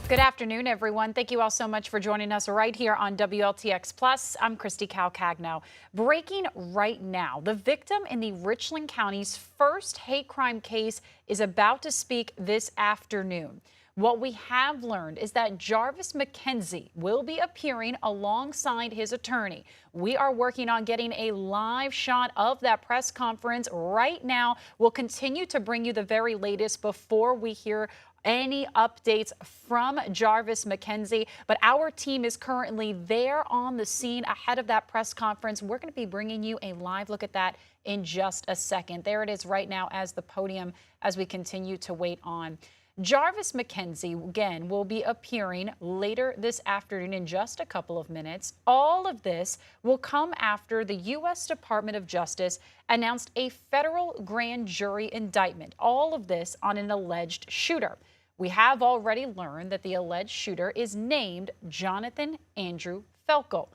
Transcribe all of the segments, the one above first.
Good afternoon, everyone. Thank you all so much for joining us right here on WLTX Plus. I'm Christy Calcagno. Breaking right now, the victim in the Richland County's first hate crime case is about to speak this afternoon. What we have learned is that Jarvis McKenzie will be appearing alongside his attorney. We are working on getting a live shot of that press conference right now. We'll continue to bring you the very latest before we hear any updates from Jarvis McKenzie, but our team is currently there on the scene ahead of that press conference. We're going to be bringing you a live look at that in just a second. There it is right now as the podium as we continue to wait on. Jarvis McKenzie, again, will be appearing later this afternoon in just a couple of minutes. All of this will come after the U.S. Department of Justice announced a federal grand jury indictment. All of this on an alleged shooter. We have already learned that the alleged shooter is named Jonathan Andrew Felkel.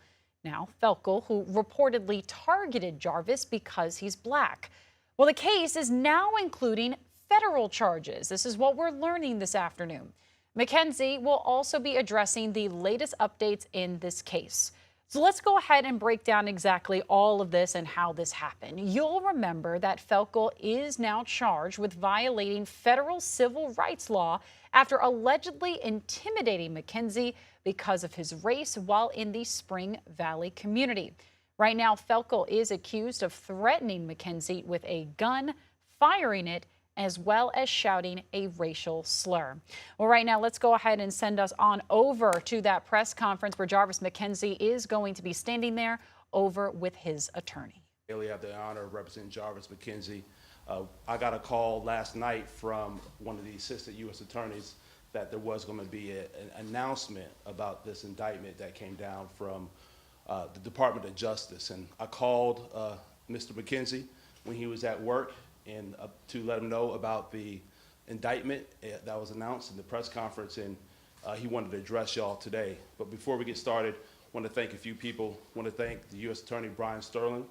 Now, Felkel, who reportedly targeted Jarvis because he's black. Well, the case is now including federal charges. This is what we're learning this afternoon. McKenzie will also be addressing the latest updates in this case. So let's go ahead and break down exactly all of this and how this happened. You'll remember that Felkel is now charged with violating federal civil rights law after allegedly intimidating McKenzie because of his race while in the Spring Valley community. Right now, Felkel is accused of threatening McKenzie with a gun, firing it, as well as shouting a racial slur. Well, right now, let's go ahead and send us on over to that press conference where Jarvis McKenzie is going to be standing there over with his attorney. I have the honor of representing Jarvis McKenzie. I got a call last night from one of the assistant U.S. attorneys that there was going to be an announcement about this indictment that came down from the Department of Justice. And I called Mr. McKenzie when he was at work and to let him know about the indictment that was announced in the press conference, and he wanted to address y'all today. But before we get started, I want to thank a few people. I want to thank the U.S. Attorney Brian Sterling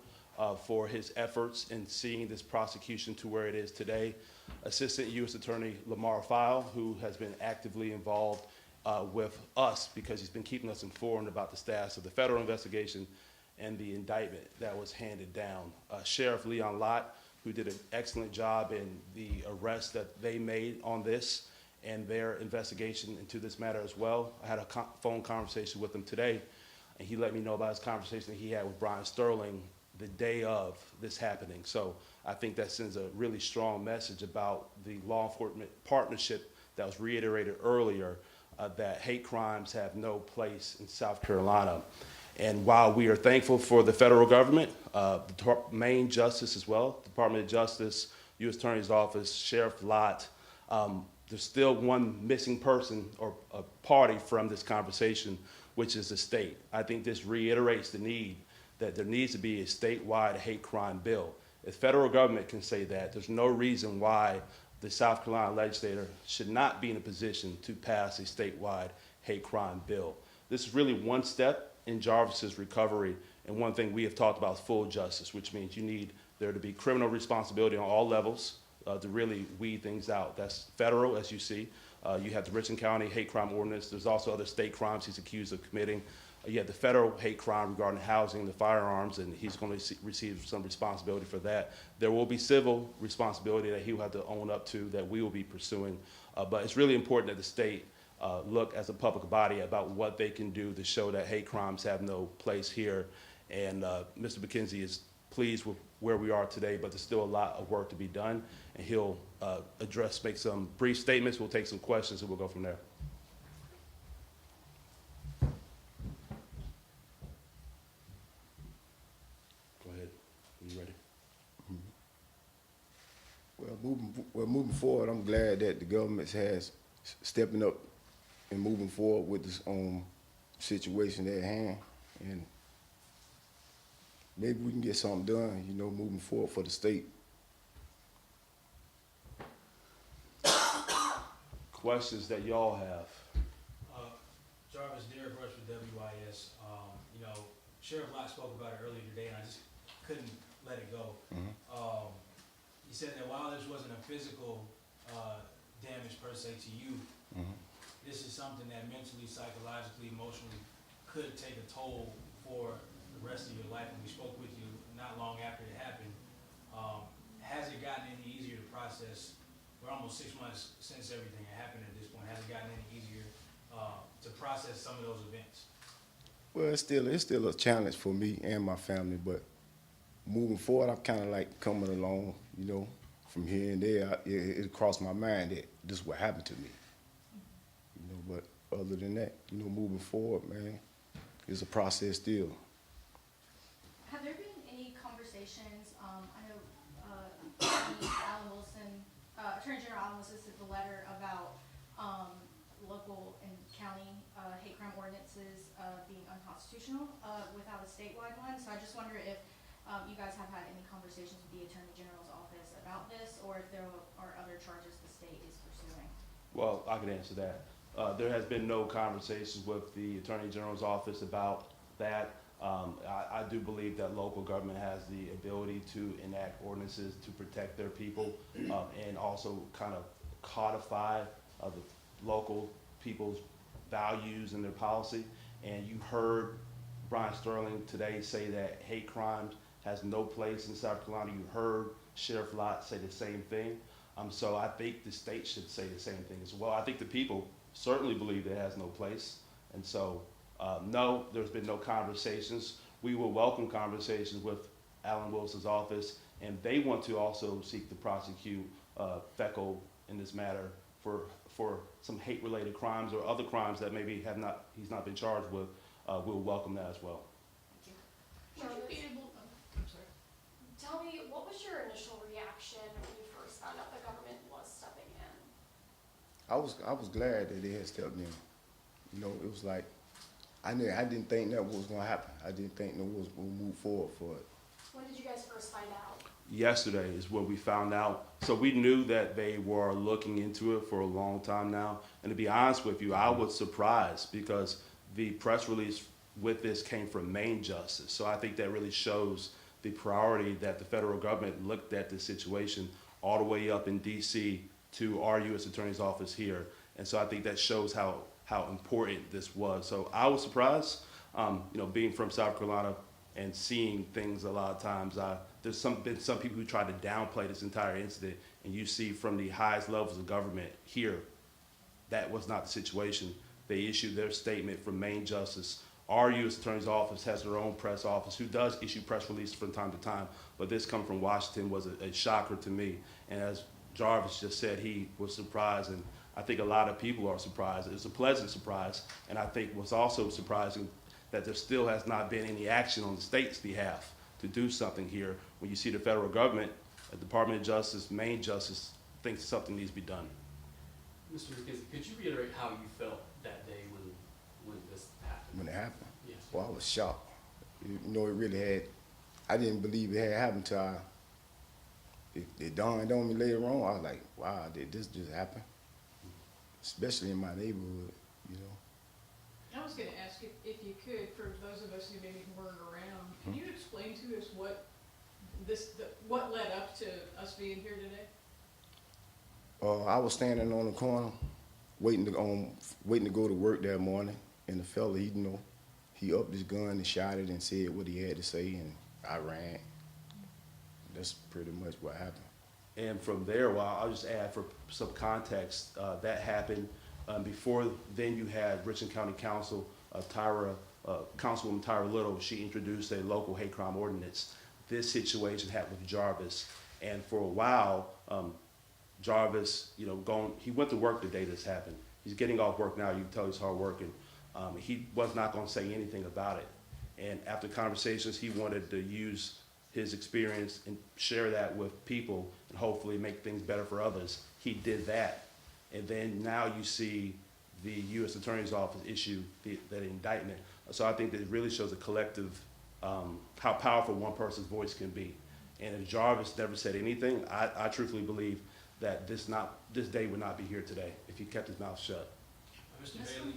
for his efforts in seeing this prosecution to where it is today. Assistant U.S. Attorney Lamar File, who has been actively involved with us because he's been keeping us informed about the status of the federal investigation and the indictment that was handed down. Sheriff Leon Lott, who did an excellent job in the arrest that they made on this and their investigation into this matter as well. I had a phone conversation with him today, and he let me know about his conversation that he had with Brian Sterling the day of this happening. So I think that sends a really strong message about the law enforcement partnership that was reiterated earlier, that hate crimes have no place in South Carolina. And while we are thankful for the federal government, the main justice as well, Department of Justice, U.S. Attorney's Office, Sheriff Lott, there's still one missing person or a party from this conversation, which is the state. I think this reiterates the need that there needs to be a statewide hate crime bill. If the federal government can say that, there's no reason why the South Carolina legislator should not be in a position to pass a statewide hate crime bill. This is really one step in Jarvis's recovery, and one thing we have talked about is full justice, which means you need there to be criminal responsibility on all levels to really weed things out. That's federal, as you see. You have the Richland County hate crime ordinance. There's also other state crimes he's accused of committing. You have the federal hate crime regarding housing, the firearms, and he's going to receive some responsibility for that. There will be civil responsibility that he will have to own up to that we will be pursuing. But it's really important that the state look as a public body about what they can do to show that hate crimes have no place here. And Mr. McKenzie is pleased with where we are today, but there's still a lot of work to be done. And he'll make some brief statements. We'll take some questions, and we'll go from there. Go ahead. Are you ready? Well, moving forward, I'm glad that the government has stepping up and moving forward with this situation at hand, and maybe we can get something done, moving forward for the state. Questions that y'all have? Jarvis, Derek Rush with WIS. Sheriff Lott spoke about it earlier today, and I just couldn't let it go. He said that while this wasn't a physical damage per se to you, this is something that mentally, psychologically, emotionally could take a toll for the rest of your life. And we spoke with you not long after it happened. Has it gotten any easier to process? We're almost 6 months since everything had happened at this point. Has it gotten any easier to process some of those events? Well, it's still a challenge for me and my family, but moving forward, I'm kind of like coming along, you know, from here and there. It crossed my mind that this is what happened to me, you know. But other than that, you know, moving forward, man, it's a process still. Have there been any conversations, I know Attorney General Allen Wilson sent the letter about local and county hate crime ordinances being unconstitutional without a statewide one. So I just wonder if you guys have had any conversations with the Attorney General's office about this, or if there are other charges the state is pursuing. Well, I can answer that. There has been no conversations with the Attorney General's office about that. I do believe that local government has the ability to enact ordinances to protect their people and also kind of codify the local people's values and their policy. And you heard Brian Sterling today say that hate crimes has no place in South Carolina. You heard Sheriff Lott say the same thing. So I think the state should say the same thing as well. I think the people certainly believe it has no place. And so, no, there's been no conversations. We will welcome conversations with Alan Wilson's office, and they want to also seek to prosecute Felkel in this matter for some hate-related crimes or other crimes that maybe he's not been charged with. We'll welcome that as well. Would you be able, I'm sorry. Tell me, what was your initial reaction when you first found out the government was stepping in? I was glad that they had stepped in. You know, it was like I didn't think that was going to happen. I didn't think that was going to move forward for it. When did you guys first find out? Yesterday is when we found out. So we knew that they were looking into it for a long time now. And to be honest with you, I was surprised because the press release with this came from Maine Justice. So I think that really shows the priority that the federal government looked at this situation all the way up in DC to our U.S. Attorney's Office here. And so I think that shows how important this was. So I was surprised, you know, being from South Carolina and seeing things a lot of times. There's been some people who try to downplay this entire incident, and you see from the highest levels of government here, that was not the situation. They issued their statement from Maine Justice. Our U.S. Attorney's Office has their own press office who does issue press releases from time to time, but this coming from Washington was a shocker to me. And as Jarvis just said, he was surprised, and I think a lot of people are surprised. It was a pleasant surprise, and I think what's also surprising that there still has not been any action on the state's behalf to do something here when you see the federal government, the Department of Justice, Maine Justice, thinks something needs to be done. Mr. McKenzie, could you reiterate how you felt that day when this happened? When it happened, Yes. well, I was shocked. You know, it really had. I didn't believe it had happened till it dawned on me later on. I was like, wow, did this just happen? Especially in my neighborhood, you know. I was going to ask if you could, for those of us who maybe weren't around, can you explain to us what led up to us being here today? I was standing on the corner, waiting to go to work that morning, and the fella, he upped his gun and shot it and said what he had to say, and I ran. That's pretty much what happened. And from there, well, I'll just add for some context, that happened. Before then, you had Richland County Council, Councilwoman Tyra Little. She introduced a local hate crime ordinance. This situation happened with Jarvis, and for a while, Jarvis, he went to work the day this happened. He's getting off work now. You can tell he's hard working. He was not going to say anything about it. And after conversations, he wanted to use his experience and share that with people and hopefully make things better for others. He did that. And then now you see the U.S. Attorney's Office issue that indictment. So I think that it really shows a collective, how powerful one person's voice can be. And if Jarvis never said anything, I truthfully believe that this day would not be here today if he kept his mouth shut. Mr. Bailey,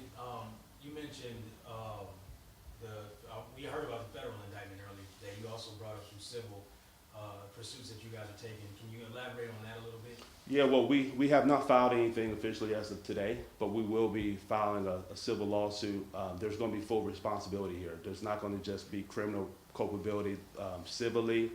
you mentioned we heard about the federal indictment earlier today. You also brought up some civil. pursuits that you guys are taking. Can you elaborate on that a little bit? Yeah, well, we have not filed anything officially as of today, but we will be filing a civil lawsuit. There's going to be full responsibility here. There's not going to just be criminal culpability civilly.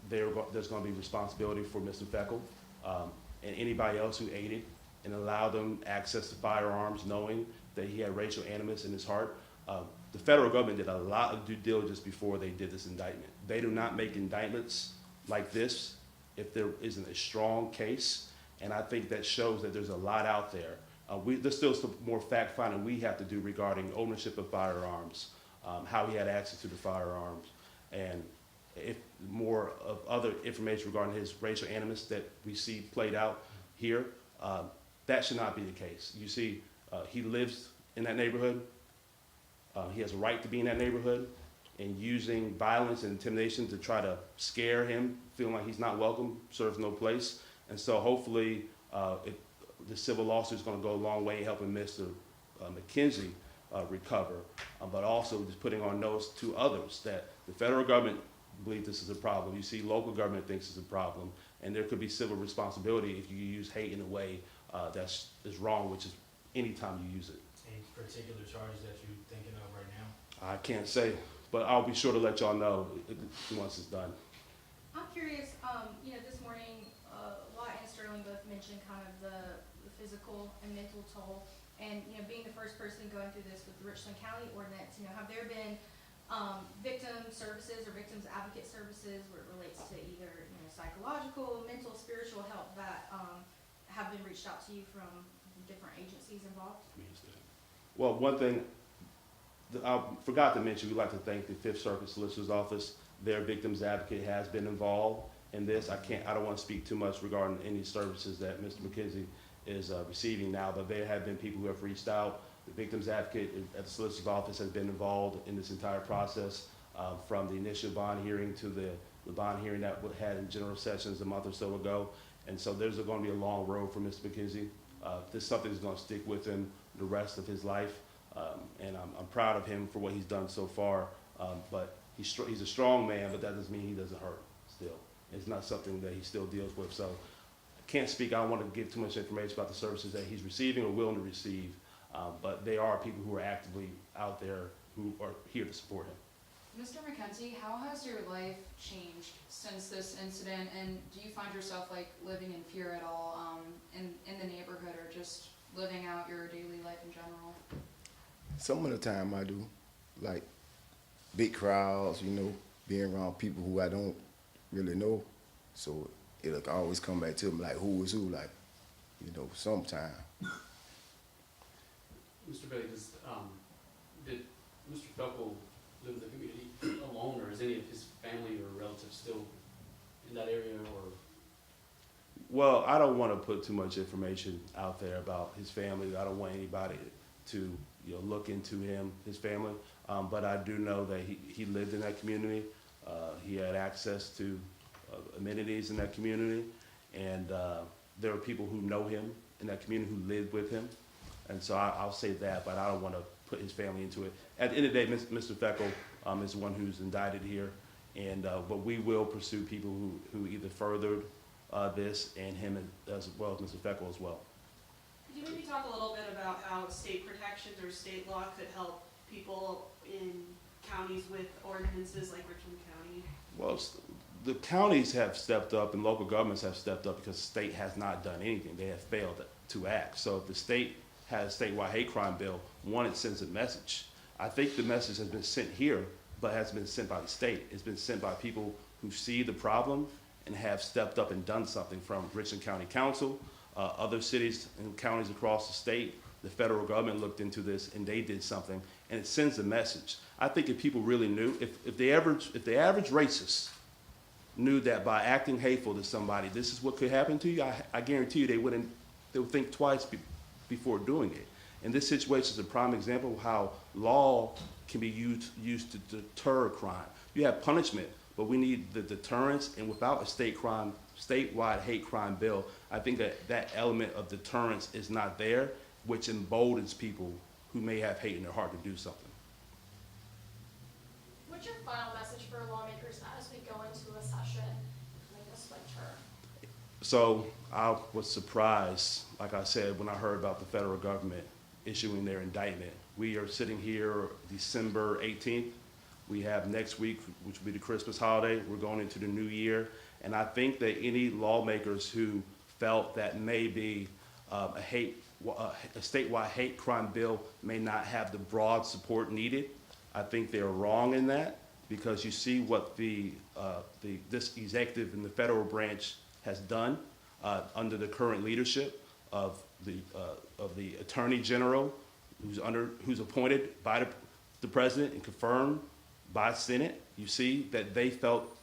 There's going to be responsibility for Mr. Felkel and anybody else who aided and allowed them access to firearms knowing that he had racial animus in his heart. The federal government did a lot of due diligence before they did this indictment. They do not make indictments like this if there isn't a strong case, and I think that shows that there's a lot out there. There's still some more fact finding we have to do regarding ownership of firearms, how he had access to the firearms, and if more of other information regarding his racial animus that we see played out here. That should not be the case. You see, he lives in that neighborhood. He has a right to be in that neighborhood, and using violence and intimidation to try to scare him, feeling like he's not welcome, serves no place. And so hopefully the civil lawsuit is going to go a long way in helping Mr. McKenzie recover, but also just putting on notice to others that the federal government believes this is a problem. You see local government thinks it's a problem, and there could be civil responsibility if you use hate in a way that is wrong, which is anytime you use it. Any particular charges that you're thinking of right now? I can't say, but I'll be sure to let y'all know once it's done. I'm curious, this morning, Watt and Sterling both mentioned kind of the physical and mental toll. And, being the first person going through this with the Richland County ordinance, have there been victim services or victims advocate services where it relates to either, psychological, mental, spiritual help that have been reached out to you from different agencies involved? Well, one thing I forgot to mention, we'd like to thank the Fifth Circuit Solicitor's Office. Their victims advocate has been involved in this. I don't want to speak too much regarding any services that Mr. McKenzie is receiving now, but there have been people who have reached out. The victims advocate at the Solicitor's Office has been involved in this entire process, from the initial bond hearing to the bond hearing that we had in General Sessions a month or so ago. And so there's going to be a long road for Mr. McKenzie. This is something that's going to stick with him the rest of his life. And I'm proud of him for what he's done so far. But he's a strong man, but that doesn't mean he doesn't hurt still. It's not something that he still deals with. So I can't speak. I don't want to give too much information about the services that he's receiving or willing to receive. But they are people who are actively out there who are here to support him. Mr. McKenzie, how has your life changed since this incident, and do you find yourself living in fear at all in the neighborhood, or just living out your daily life in general? Some of the time I do, like big crowds, being around people who I don't really know. So it'll always come back to me like who is who, sometime. Mr. Bailey, did Mr. Felkel live in the community alone, or is any of his family or relatives still in that area, or? Well, I don't want to put too much information out there about his family. I don't want anybody to look into his family. But I do know that he lived in that community. He had access to amenities in that community. And there are people who know him in that community who lived with him. And so I'll say that, but I don't want to put his family into it. At the end of the day, Mr. Felkel is the one who's indicted here. And but we will pursue people who either furthered this and him as well as Mr. Felkel as well. Could you maybe talk a little bit about how state protections or state law could help people in counties with ordinances like Richland County? Well, the counties have stepped up and local governments have stepped up because the state has not done anything. They have failed to act. So if the state has a statewide hate crime bill, one, it sends a message. I think the message has been sent here, but has been sent by the state. It's been sent by people who see the problem and have stepped up and done something, from Richland County Council, other cities and counties across the state. The federal government looked into this and they did something, and it sends a message. I think if people really knew, if the average racist knew that by acting hateful to somebody, this is what could happen to you, I guarantee you they would think twice before doing it. And this situation is a prime example of how law can be used to deter crime. You have punishment, but we need the deterrence, and without a statewide hate crime bill, I think that element of deterrence is not there, which emboldens people who may have hate in their heart to do something. What's your final message for lawmakers as we go into a session So I was surprised, like I said, when I heard about the federal government issuing their indictment. We are sitting here December 18th. We have next week, which will be the Christmas holiday. We're going into the new year. And I think that any lawmakers who felt that maybe a statewide hate crime bill may not have the broad support needed, I think they're wrong in that, because you see what this executive in the federal branch has done under the current leadership of the Attorney General, who's appointed by the President and confirmed by Senate. You see that they felt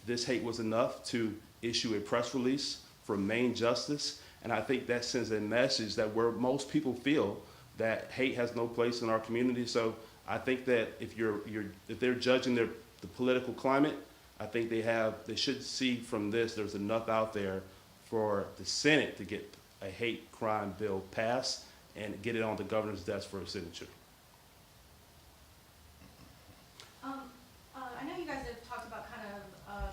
this hate was enough to issue a press release from Main Justice, and I think that sends a message that where most people feel that hate has no place in our community. So I think that if they're judging the political climate, I think they should see from this there's enough out there for the Senate to get a hate crime bill passed and get it on the governor's desk for a signature. I know you guys have talked about kind of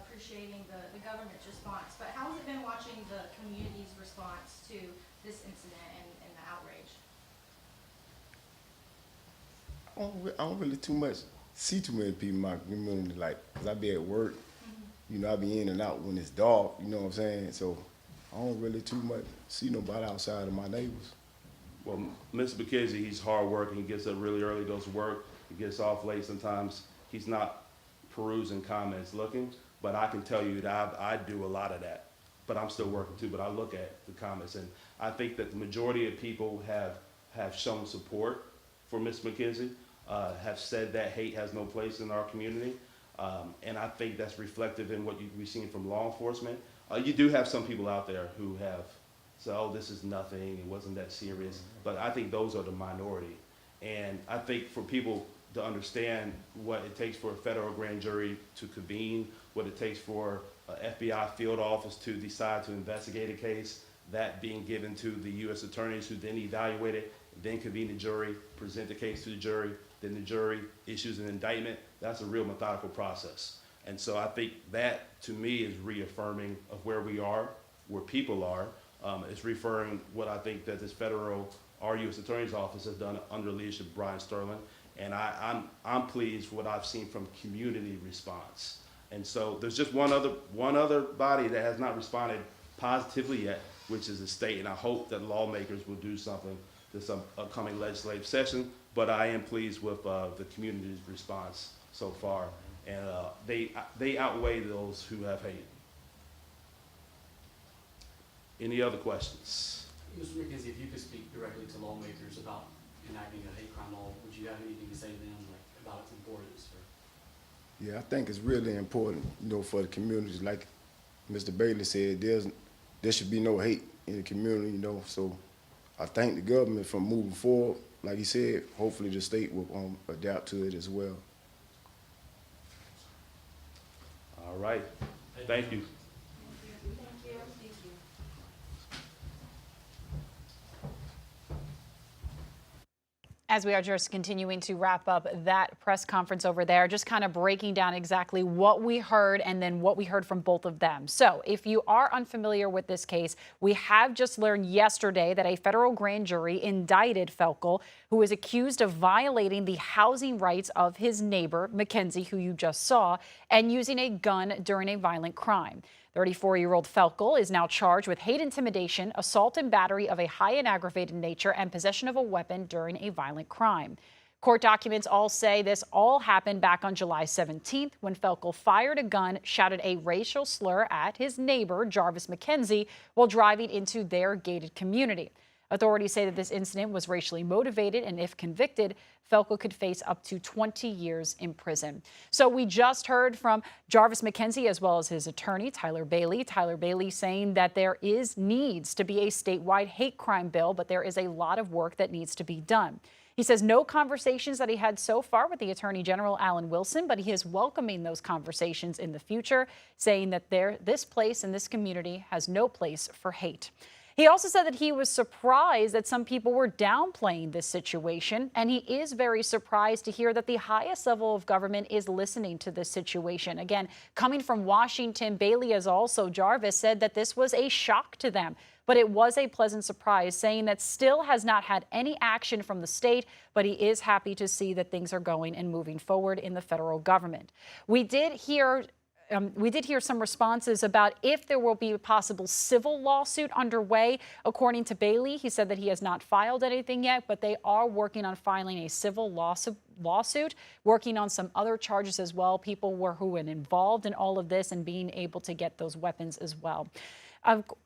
appreciating the government's response, but how has it been watching the community's response to this incident and the outrage? I don't really see too many people in my community, like, cause I be at work, you know, I be in and out when it's dark, you know what I'm saying? So I don't really too much see nobody outside of my neighbors. Well, Mr. McKenzie, he's hard working. He gets up really early, goes to work. He gets off late sometimes. He's not perusing comments looking, but I can tell you that I do a lot of that. But I'm still working too, but I look at the comments, and I think that the majority of people have shown support for Ms. McKenzie, have said that hate has no place in our community, and I think that's reflective in what we've seen from law enforcement. You do have some people out there who have said, oh, this is nothing, it wasn't that serious, but I think those are the minority. And I think for people to understand what it takes for a federal grand jury to convene, what it takes for an FBI field office to decide to investigate a case, that being given to the U.S. attorneys who then evaluate it, then convene the jury, present the case to the jury, then the jury issues an indictment. That's a real methodical process. And so I think that, to me, is reaffirming of where we are, where people are. It's referring what I think that this our U.S. Attorney's Office has done under the leadership of Brian Sterling. And I'm pleased with what I've seen from community response. And so there's just one other body that has not responded positively yet, which is the state. And I hope that lawmakers will do something this upcoming legislative session. But I am pleased with the community's response so far. And they outweigh those who have hate. Any other questions? Mr. McKenzie, if you could speak directly to lawmakers about enacting a hate crime law, would you have anything to say to them, like, about its importance? Or? Yeah, I think it's really important, you know, for the communities. Like Mr. Bailey said, there should be no hate in the community, you know. So I thank the government for moving forward. Like he said, hopefully the state will adapt to it as well. All right. Thank you. As we are just continuing to wrap up that press conference over there, just kind of breaking down exactly what we heard and then what we heard from both of them. So if you are unfamiliar with this case, we have just learned yesterday that a federal grand jury indicted Felkel, who is accused of violating the housing rights of his neighbor, McKenzie, who you just saw, and using a gun during a violent crime. 34-year-old Felkel is now charged with hate intimidation, assault and battery of a high and aggravated nature, and possession of a weapon during a violent crime. Court documents all say this all happened back on July 17th when Felkel fired a gun, shouted a racial slur at his neighbor, Jarvis McKenzie, while driving into their gated community. Authorities say that this incident was racially motivated, and if convicted, Felkel could face up to 20 years in prison. So we just heard from Jarvis McKenzie as well as his attorney, Tyler Bailey. Tyler Bailey saying that there needs to be a statewide hate crime bill, but there is a lot of work that needs to be done. He says no conversations that he had so far with the Attorney General, Alan Wilson, but he is welcoming those conversations in the future, saying that this place and this community has no place for hate. He also said that he was surprised that some people were downplaying this situation, and he is very surprised to hear that the highest level of government is listening to this situation. Again, coming from Washington, Bailey, as also Jarvis, said that this was a shock to them, but it was a pleasant surprise, saying that still has not had any action from the state, but he is happy to see that things are going and moving forward in the federal government. We did hear some responses about if there will be a possible civil lawsuit underway. According to Bailey, he said that he has not filed anything yet, but they are working on filing a civil lawsuit, working on some other charges as well. People who were involved in all of this and being able to get those weapons as well.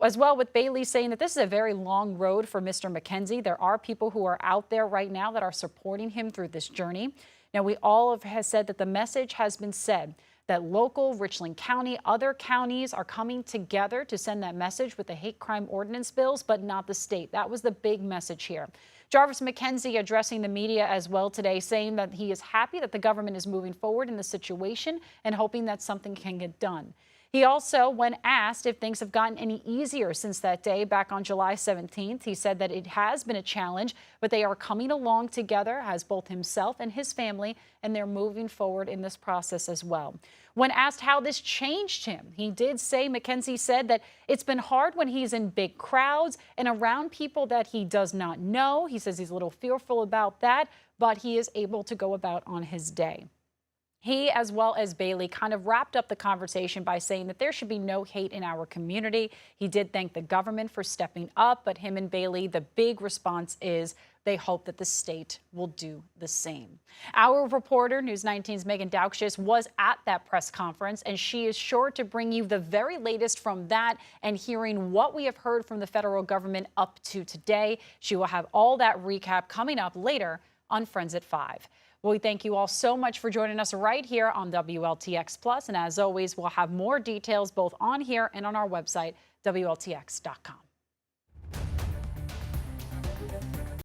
As well, with Bailey saying that this is a very long road for Mr. McKenzie. There are people who are out there right now that are supporting him through this journey. Now, we all have said that the message has been said that local, Richland County, other counties are coming together to send that message with the hate crime ordinance bills, but not the state. That was the big message here. Jarvis McKenzie addressing the media as well today, saying that he is happy that the government is moving forward in the situation and hoping that something can get done. He also, when asked if things have gotten any easier since that day back on July 17th, he said that it has been a challenge, but they are coming along together as both himself and his family, and they're moving forward in this process as well. When asked how this changed him, he did say, McKenzie said that it's been hard when he's in big crowds and around people that he does not know. He says he's a little fearful about that, but he is able to go about on his day. He, as well as Bailey, kind of wrapped up the conversation by saying that there should be no hate in our community. He did thank the government for stepping up, but him and Bailey, the big response is they hope that the state will do the same. Our reporter, News 19's Megan Daukshis, was at that press conference, and she is sure to bring you the very latest from that and hearing what we have heard from the federal government up to today. She will have all that recap coming up later on Friends at 5. Well, we thank you all so much for joining us right here on WLTX Plus. And as always, we'll have more details both on here and on our website, WLTX.com.